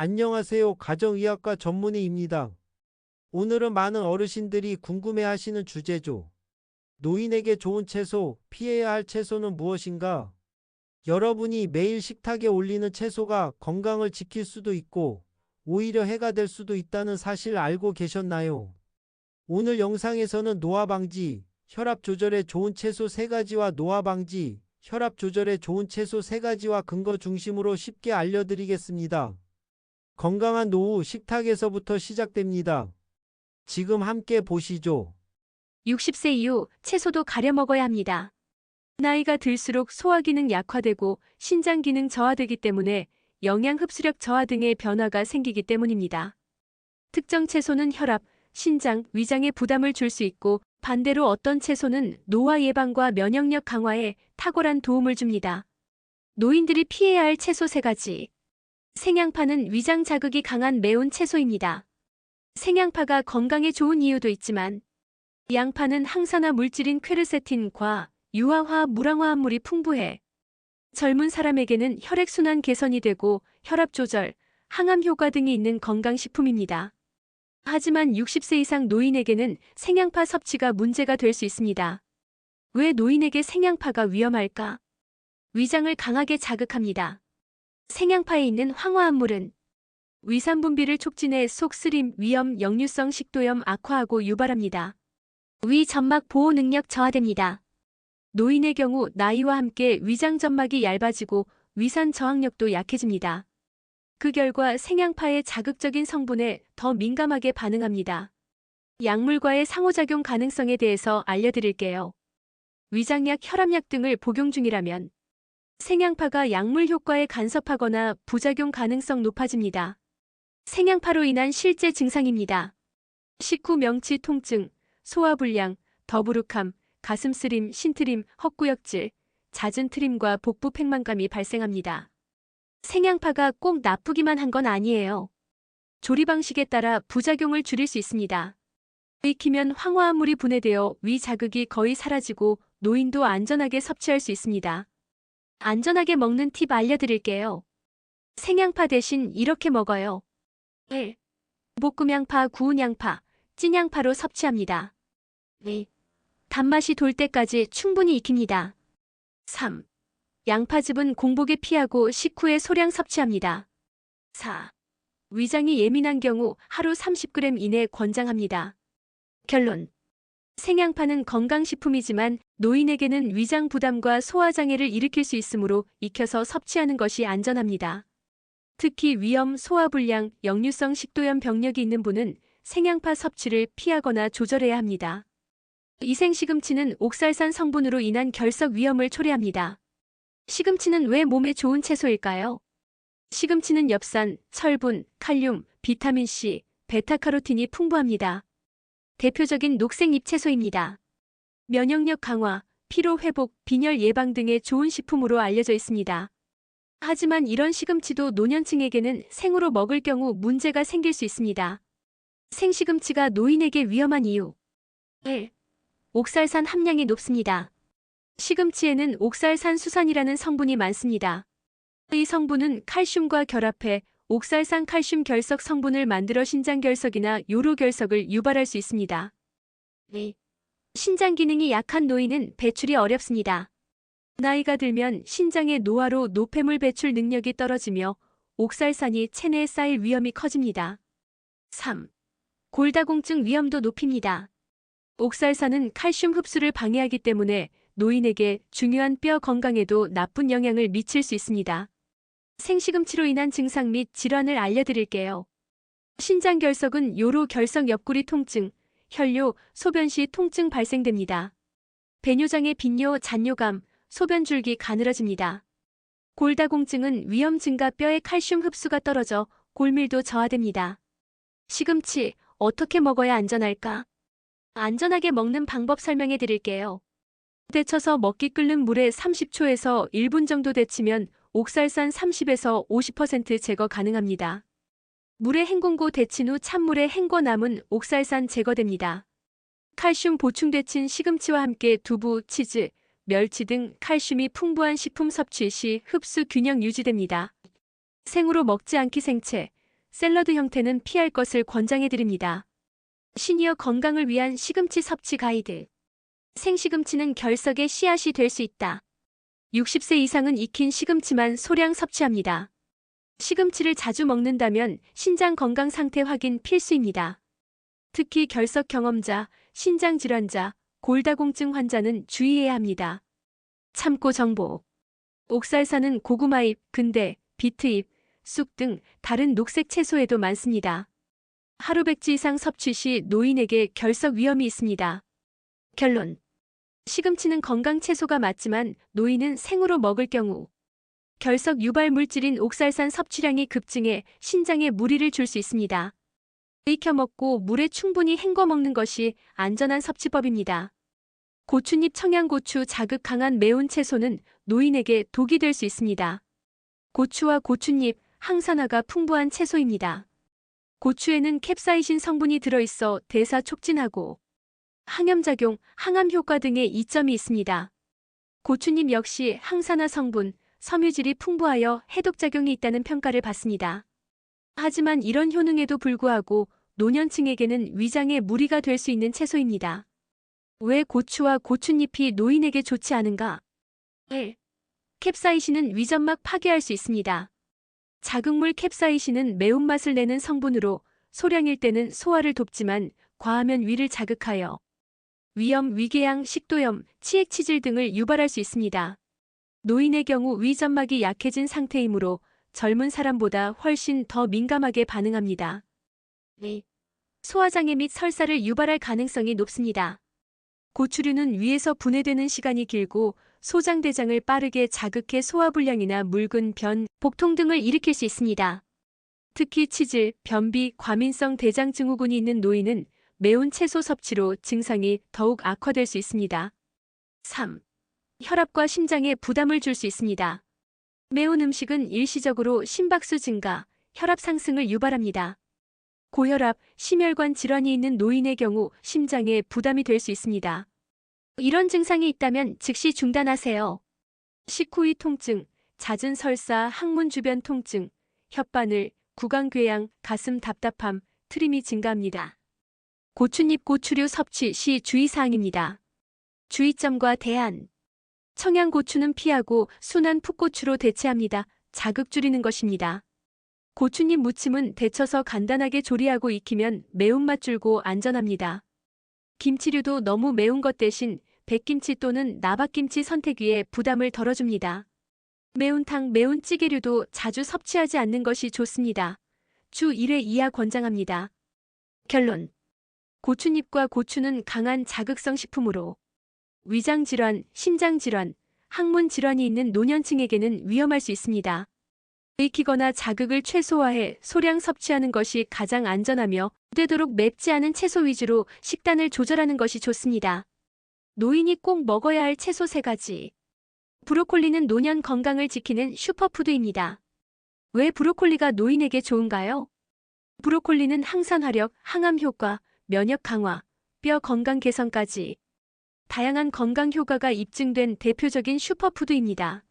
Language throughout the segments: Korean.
안녕하세요. 가정의학과 전문의입니다. 오늘은 많은 어르신들이 궁금해하시는 주제죠. 노인에게 좋은 채소, 피해야 할 채소는 무엇인가? 여러분이 매일 식탁에 올리는 채소가 건강을 지킬 수도 있고, 오히려 해가 될 수도 있다는 사실 알고 계셨나요? 오늘 영상에서는 노화 방지, 혈압 조절에 좋은 채소 3가지와 노화 방지, 혈압 조절에 좋은 채소 3가지와 근거 중심으로 쉽게 알려드리겠습니다. 건강한 노후 식탁에서부터 시작됩니다. 지금 함께 보시죠. 60세 이후 채소도 가려 먹어야 합니다. 나이가 들수록 소화 기능 약화되고 신장 기능 저하되기 때문에 영양 흡수력 저하 등의 변화가 생기기 때문입니다. 특정 채소는 혈압, 신장, 위장에 부담을 줄 수 있고 반대로 어떤 채소는 노화 예방과 면역력 강화에 탁월한 도움을 줍니다. 노인들이 피해야 할 채소 3가지. 생양파는 위장 자극이 강한 매운 채소입니다. 생양파가 건강에 좋은 이유도 있지만 양파는 항산화 물질인 퀘르세틴과 유화화합 물황화합물이 풍부해 젊은 사람에게는 혈액순환 개선이 되고 혈압 조절, 항암 효과 등이 있는 건강식품입니다. 하지만 60세 이상 노인에게는 생양파 섭취가 문제가 될 수 있습니다. 왜 노인에게 생양파가 위험할까? 위장을 강하게 자극합니다. 생양파에 있는 황화합물은 위산 분비를 촉진해 속쓰림, 위염, 역류성 식도염 악화하고 유발합니다. 위 점막 보호 능력 저하됩니다. 노인의 경우 나이와 함께 위장 점막이 얇아지고 위산 저항력도 약해집니다. 그 결과 생양파의 자극적인 성분에 더 민감하게 반응합니다. 약물과의 상호작용 가능성에 대해서 알려드릴게요. 위장약, 혈압약 등을 복용 중이라면 생양파가 약물 효과에 간섭하거나 부작용 가능성 높아집니다. 생양파로 인한 실제 증상입니다. 식후 명치 통증, 소화불량, 더부룩함, 가슴쓰림, 신트림, 헛구역질, 잦은 트림과 복부 팽만감이 발생합니다. 생양파가 꼭 나쁘기만 한 건 아니에요. 조리 방식에 따라 부작용을 줄일 수 있습니다. 익히면 황화합물이 분해되어 위 자극이 거의 사라지고 노인도 안전하게 섭취할 수 있습니다. 안전하게 먹는 팁 알려드릴게요. 생양파 대신 이렇게 먹어요. 1. 볶음 양파, 구운 양파, 찐 양파로 섭취합니다. 2. 단맛이 돌 때까지 충분히 익힙니다. 3. 양파즙은 공복에 피하고 식후에 소량 섭취합니다. 4. 위장이 예민한 경우 하루 30g 이내 권장합니다. 결론. 생양파는 건강식품이지만 노인에게는 위장 부담과 소화장애를 일으킬 수 있으므로 익혀서 섭취하는 것이 안전합니다. 특히 위염, 소화불량, 역류성 식도염 병력이 있는 분은 생양파 섭취를 피하거나 조절해야 합니다. 이생시금치는 옥살산 성분으로 인한 결석 위험을 초래합니다. 시금치는 왜 몸에 좋은 채소일까요? 시금치는 엽산, 철분, 칼륨, 비타민C, 베타카로틴이 풍부합니다. 대표적인 녹색 잎채소입니다. 면역력 강화, 피로 회복, 빈혈 예방 등의 좋은 식품으로 알려져 있습니다. 하지만 이런 시금치도 노년층에게는 생으로 먹을 경우 문제가 생길 수 있습니다. 생시금치가 노인에게 위험한 이유. 1. 옥살산 함량이 높습니다. 시금치에는 옥살산수산이라는 성분이 많습니다. 이 성분은 칼슘과 결합해 옥살산 칼슘 결석 성분을 만들어 신장결석이나 요로결석을 유발할 수 있습니다. 2. 신장 기능이 약한 노인은 배출이 어렵습니다. 나이가 들면 신장의 노화로 노폐물 배출 능력이 떨어지며 옥살산이 체내에 쌓일 위험이 커집니다. 3. 골다공증 위험도 높입니다. 옥살산은 칼슘 흡수를 방해하기 때문에 노인에게 중요한 뼈 건강에도 나쁜 영향을 미칠 수 있습니다. 생시금치로 인한 증상 및 질환을 알려드릴게요. 신장결석은 요로 결석 옆구리 통증, 혈뇨, 소변 시 통증 발생됩니다. 배뇨장애 빈뇨, 잔뇨감, 소변줄기 가늘어집니다. 골다공증은 위험 증가 뼈의 칼슘 흡수가 떨어져 골밀도 저하됩니다. 시금치 어떻게 먹어야 안전할까? 안전하게 먹는 방법 설명해 드릴게요. 데쳐서 먹기 끓는 물에 30초에서 1분 정도 데치면 옥살산 30에서 50% 제거 가능합니다. 물에 헹군고 데친 후 찬물에 헹궈 남은 옥살산 제거됩니다. 칼슘 보충 데친 시금치와 함께 두부, 치즈, 멸치 등 칼슘이 풍부한 식품 섭취 시 흡수 균형 유지됩니다. 생으로 먹지 않기 생채, 샐러드 형태는 피할 것을 권장해드립니다. 시니어 건강을 위한 시금치 섭취 가이드. 생시금치는 결석의 씨앗이 될 수 있다. 60세 이상은 익힌 시금치만 소량 섭취합니다. 시금치를 자주 먹는다면 신장 건강 상태 확인 필수입니다. 특히 결석 경험자, 신장 질환자, 골다공증 환자는 주의해야 합니다. 참고 정보. 옥살사는 고구마잎, 근대, 비트잎, 쑥 등 다른 녹색 채소에도 많습니다. 하루 100지 이상 섭취 시 노인에게 결석 위험이 있습니다. 결론. 시금치는 건강 채소가 맞지만 노인은 생으로 먹을 경우 결석 유발 물질인 옥살산 섭취량이 급증해 신장에 무리를 줄 수 있습니다. 익혀 먹고 물에 충분히 헹궈 먹는 것이 안전한 섭취법입니다. 고추잎 청양고추 자극 강한 매운 채소는 노인에게 독이 될 수 있습니다. 고추와 고추잎, 항산화가 풍부한 채소입니다. 고추에는 캡사이신 성분이 들어있어 대사 촉진하고 항염작용, 항암 효과 등의 이점이 있습니다. 고추잎 역시 항산화 성분, 섬유질이 풍부하여 해독작용이 있다는 평가를 받습니다. 하지만 이런 효능에도 불구하고 노년층에게는 위장에 무리가 될 수 있는 채소입니다. 왜 고추와 고추잎이 노인에게 좋지 않은가? 1. 캡사이신은 위점막 파괴할 수 있습니다. 자극물 캡사이신은 매운맛을 내는 성분으로 소량일 때는 소화를 돕지만 과하면 위를 자극하여 위염, 위궤양, 식도염, 치액치질 등을 유발할 수 있습니다. 노인의 경우 위점막이 약해진 상태이므로 젊은 사람보다 훨씬 더 민감하게 반응합니다. 2. 소화장애 및 설사를 유발할 가능성이 높습니다. 고추류는 위에서 분해되는 시간이 길고 소장대장을 빠르게 자극해 소화불량이나 묽은 변, 복통 등을 일으킬 수 있습니다. 특히 치질, 변비, 과민성 대장증후군이 있는 노인은 매운 채소 섭취로 증상이 더욱 악화될 수 있습니다. 3. 혈압과 심장에 부담을 줄 수 있습니다. 매운 음식은 일시적으로 심박수 증가, 혈압 상승을 유발합니다. 고혈압, 심혈관 질환이 있는 노인의 경우 심장에 부담이 될 수 있습니다. 이런 증상이 있다면 즉시 중단하세요. 식후 위 통증, 잦은 설사, 항문 주변 통증, 혓바늘, 구강궤양, 가슴 답답함, 트림이 증가합니다. 고추잎 고추류 섭취 시 주의사항입니다. 주의점과 대안. 청양고추는 피하고 순한 풋고추로 대체합니다. 자극 줄이는 것입니다. 고추잎 무침은 데쳐서 간단하게 조리하고 익히면 매운맛 줄고 안전합니다. 김치류도 너무 매운 것 대신 백김치 또는 나박김치 선택 위에 부담을 덜어줍니다. 매운탕, 매운 찌개류도 자주 섭취하지 않는 것이 좋습니다. 주 1회 이하 권장합니다. 결론. 고추잎과 고추는 강한 자극성 식품으로 위장질환, 심장질환, 항문질환이 있는 노년층에게는 위험할 수 있습니다. 익히거나 자극을 최소화해 소량 섭취하는 것이 가장 안전하며 되도록 맵지 않은 채소 위주로 식단을 조절하는 것이 좋습니다. 노인이 꼭 먹어야 할 채소 3가지. 브로콜리는 노년 건강을 지키는 슈퍼푸드입니다. 왜 브로콜리가 노인에게 좋은가요? 브로콜리는 항산화력, 항암 효과, 면역 강화, 뼈 건강 개선까지 다양한 건강 효과가 입증된 대표적인 슈퍼푸드입니다.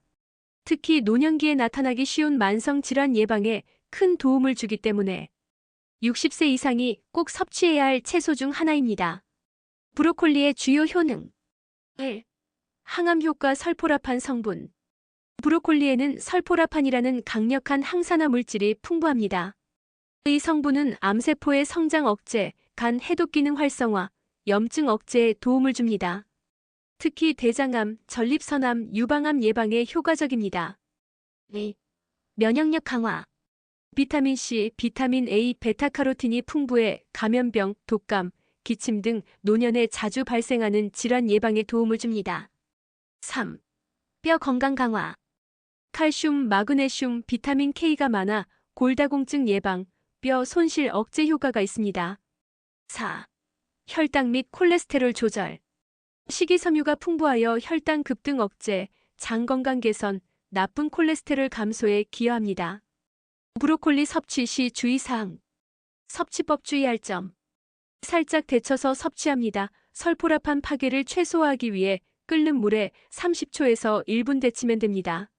특히 노년기에 나타나기 쉬운 만성 질환 예방에 큰 도움을 주기 때문에 60세 이상이 꼭 섭취해야 할 채소 중 하나입니다. 브로콜리의 주요 효능. 1. 항암 효과 설포라판 성분. 브로콜리에는 설포라판이라는 강력한 항산화 물질이 풍부합니다. 이 성분은 암세포의 성장 억제, 간 해독 기능 활성화, 염증 억제에 도움을 줍니다. 특히 대장암, 전립선암, 유방암 예방에 효과적입니다. 2. 면역력 강화. 비타민 C, 비타민 A, 베타카로틴이 풍부해 감염병, 독감, 기침 등 노년에 자주 발생하는 질환 예방에 도움을 줍니다. 3. 뼈 건강 강화. 칼슘, 마그네슘, 비타민 K가 많아 골다공증 예방, 뼈 손실 억제 효과가 있습니다. 4. 혈당 및 콜레스테롤 조절. 식이섬유가 풍부하여 혈당 급등 억제, 장 건강 개선, 나쁜 콜레스테롤 감소에 기여합니다. 브로콜리 섭취 시 주의사항. 섭취법 주의할 점. 살짝 데쳐서 섭취합니다. 설포라판 파괴를 최소화하기 위해 끓는 물에 30초에서 1분 데치면 됩니다.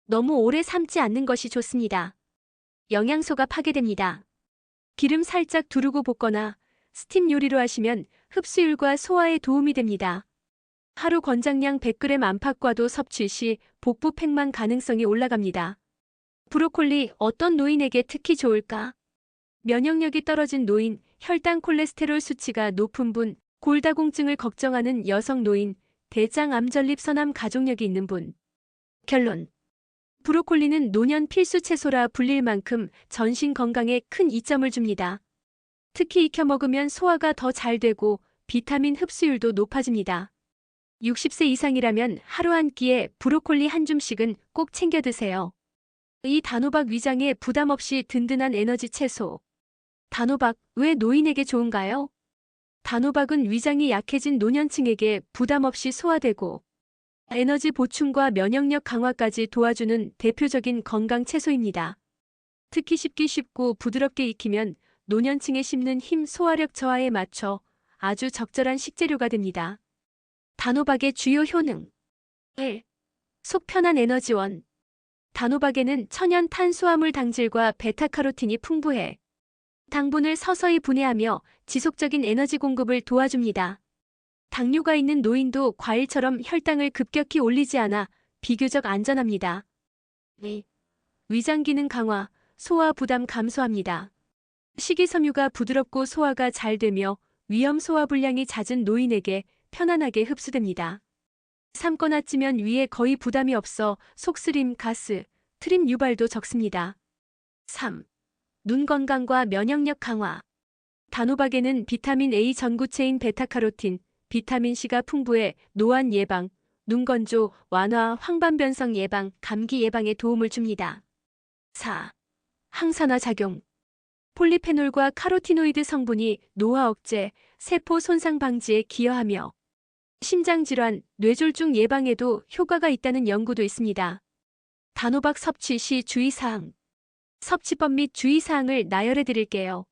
너무 오래 삶지 않는 것이 좋습니다. 영양소가 파괴됩니다. 기름 살짝 두르고 볶거나 스팀 요리로 하시면 흡수율과 소화에 도움이 됩니다. 하루 권장량 100g 안팎과도 섭취 시 복부 팽만 가능성이 올라갑니다. 브로콜리 어떤 노인에게 특히 좋을까? 면역력이 떨어진 노인, 혈당 콜레스테롤 수치가 높은 분, 골다공증을 걱정하는 여성 노인, 대장 암전립 선암 가족력이 있는 분. 결론. 브로콜리는 노년 필수 채소라 불릴 만큼 전신 건강에 큰 이점을 줍니다. 특히 익혀 먹으면 소화가 더 잘 되고 비타민 흡수율도 높아집니다. 60세 이상이라면 하루 한 끼에 브로콜리 한 줌씩은 꼭 챙겨 드세요. 이 단호박 위장에 부담 없이 든든한 에너지 채소. 단호박, 왜 노인에게 좋은가요? 단호박은 위장이 약해진 노년층에게 부담 없이 소화되고 에너지 보충과 면역력 강화까지 도와주는 대표적인 건강 채소입니다. 특히 씹기 쉽고 부드럽게 익히면 노년층에 씹는 힘 소화력 저하에 맞춰 아주 적절한 식재료가 됩니다. 단호박의 주요 효능. 1. 속 편한 에너지원. 단호박에는 천연 탄수화물 당질과 베타카로틴이 풍부해 당분을 서서히 분해하며 지속적인 에너지 공급을 도와줍니다. 당뇨가 있는 노인도 과일처럼 혈당을 급격히 올리지 않아 비교적 안전합니다. 2. 위장 기능 강화, 소화 부담 감소합니다. 식이섬유가 부드럽고 소화가 잘 되며 위염 소화 불량이 잦은 노인에게 편안하게 흡수됩니다. 삶거나 찌면 위에 거의 부담이 없어 속쓰림, 가스, 트림 유발도 적습니다. 3. 눈 건강과 면역력 강화. 단호박에는 비타민 A 전구체인 베타카로틴, 비타민C가 풍부해 노안 예방, 눈 건조, 완화, 황반변성 예방, 감기 예방에 도움을 줍니다. 4. 항산화 작용. 폴리페놀과 카로티노이드 성분이 노화 억제, 세포 손상 방지에 기여하며 심장질환, 뇌졸중 예방에도 효과가 있다는 연구도 있습니다. 단호박 섭취 시 주의사항. 섭취법 및 주의사항을 나열해 드릴게요.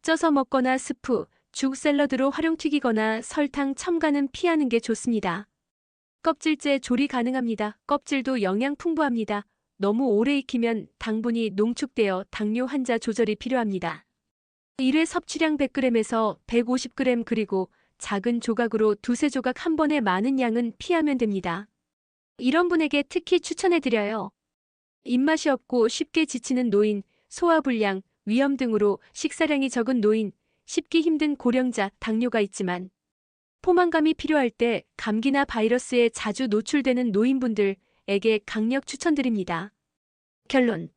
쪄서 먹거나 스프, 죽 샐러드로 활용 튀기거나 설탕 첨가는 피하는 게 좋습니다. 껍질째 조리 가능합니다. 껍질도 영양 풍부합니다. 너무 오래 익히면 당분이 농축되어 당뇨 환자 조절이 필요합니다. 1회 섭취량 100g에서 150g 그리고 작은 조각으로 두세 조각 한 번에 많은 양은 피하면 됩니다. 이런 분에게 특히 추천해드려요. 입맛이 없고 쉽게 지치는 노인, 소화불량, 위염 등으로 식사량이 적은 노인, 씹기 힘든 고령자, 당뇨가 있지만 포만감이 필요할 때 감기나 바이러스에 자주 노출되는 노인분들에게 강력 추천드립니다. 결론.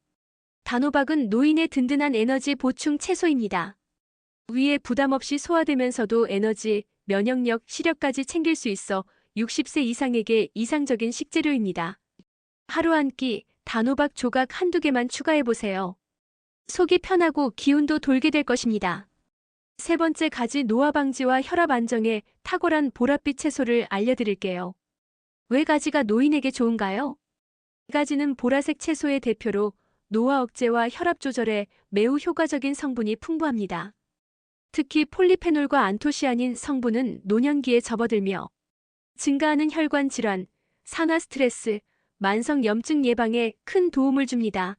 단호박은 노인의 든든한 에너지 보충 채소입니다. 위에 부담 없이 소화되면서도 에너지, 면역력, 시력까지 챙길 수 있어 60세 이상에게 이상적인 식재료입니다. 하루 한 끼, 단호박 조각 한두 개만 추가해보세요. 속이 편하고 기운도 돌게 될 것입니다. 세 번째 가지 노화 방지와 혈압 안정에 탁월한 보랏빛 채소를 알려드릴게요. 왜 가지가 노인에게 좋은가요? 가지는 보라색 채소의 대표로 노화 억제와 혈압 조절에 매우 효과적인 성분이 풍부합니다. 특히 폴리페놀과 안토시아닌 성분은 노년기에 접어들며 증가하는 혈관 질환, 산화 스트레스, 만성 염증 예방에 큰 도움을 줍니다.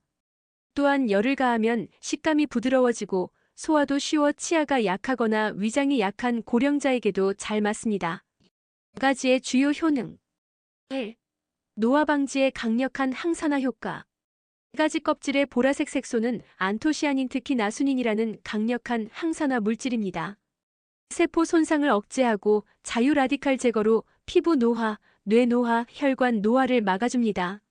또한 열을 가하면 식감이 부드러워지고 소화도 쉬워 치아가 약하거나 위장이 약한 고령자에게도 잘 맞습니다. 가지의 주요 효능. 1. 노화 방지에 강력한 항산화 효과. 가지 껍질의 보라색 색소는 안토시아닌 특히 나수닌이라는 강력한 항산화 물질입니다. 세포 손상을 억제하고 자유 라디칼 제거로 피부 노화, 뇌 노화, 혈관 노화를 막아줍니다.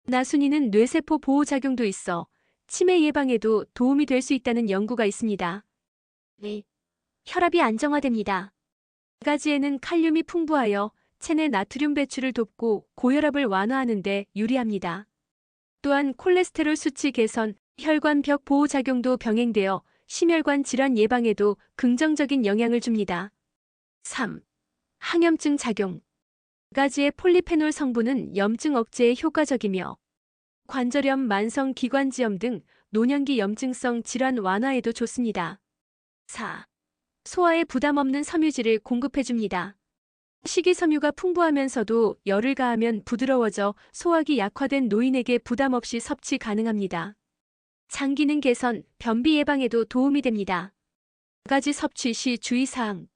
나수닌은 뇌세포 보호 작용도 있어 치매 예방에도 도움이 될 수 있다는 연구가 있습니다. 2. 혈압이 안정화됩니다. 가지에는 칼륨이 풍부하여 체내 나트륨 배출을 돕고 고혈압을 완화하는 데 유리합니다. 또한 콜레스테롤 수치 개선, 혈관벽 보호 작용도 병행되어 심혈관 질환 예방에도 긍정적인 영향을 줍니다. 3. 항염증 작용. 가지의 폴리페놀 성분은 염증 억제에 효과적이며 관절염, 만성 기관지염 등 노년기 염증성 질환 완화에도 좋습니다. 4. 소화에 부담 없는 섬유질을 공급해줍니다. 식이섬유가 풍부하면서도 열을 가하면 부드러워져 소화기 약화된 노인에게 부담 없이 섭취 가능합니다. 장 기능 개선, 변비 예방에도 도움이 됩니다. 가지 섭취 시 주의사항.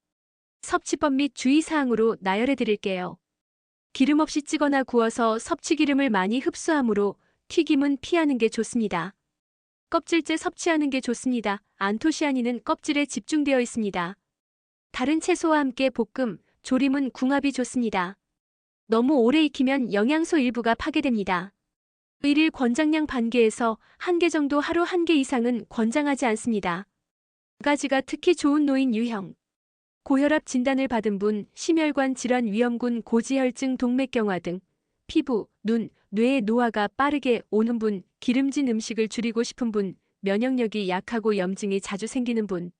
섭취법 및 주의사항으로 나열해 드릴게요. 기름 없이 찌거나 구워서 섭취 기름을 많이 흡수하므로 튀김은 피하는 게 좋습니다. 껍질째 섭취하는 게 좋습니다. 안토시아닌은 껍질에 집중되어 있습니다. 다른 채소와 함께 볶음, 조림은 궁합이 좋습니다. 너무 오래 익히면 영양소 일부가 파괴됩니다. 1일 권장량 반개에서 1개 정도 하루 1개 이상은 권장하지 않습니다. 가지가 특히 좋은 노인 유형. 고혈압 진단을 받은 분, 심혈관 질환 위험군 고지혈증 동맥경화 등 피부, 눈, 뇌의 노화가 빠르게 오는 분, 기름진 음식을 줄이고 싶은 분, 면역력이 약하고 염증이 자주 생기는 분.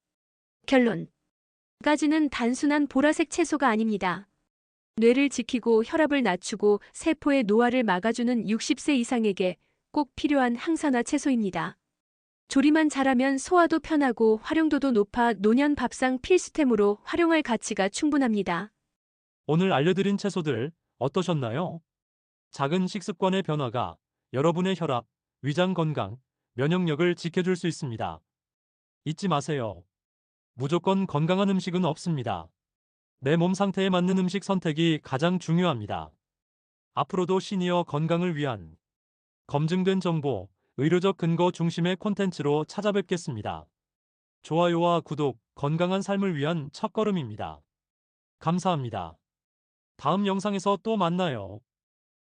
결론. 가지는 단순한 보라색 채소가 아닙니다. 뇌를 지키고 혈압을 낮추고 세포의 노화를 막아주는 60세 이상에게 꼭 필요한 항산화 채소입니다. 조리만 잘하면 소화도 편하고 활용도도 높아 노년 밥상 필수템으로 활용할 가치가 충분합니다. 오늘 알려드린 채소들 어떠셨나요? 작은 식습관의 변화가 여러분의 혈압, 위장 건강, 면역력을 지켜줄 수 있습니다. 잊지 마세요. 무조건 건강한 음식은 없습니다. 내 몸 상태에 맞는 음식 선택이 가장 중요합니다. 앞으로도 시니어 건강을 위한 검증된 정보, 의료적 근거 중심의 콘텐츠로 찾아뵙겠습니다. 좋아요와 구독, 건강한 삶을 위한 첫걸음입니다. 감사합니다. 다음 영상에서 또 만나요.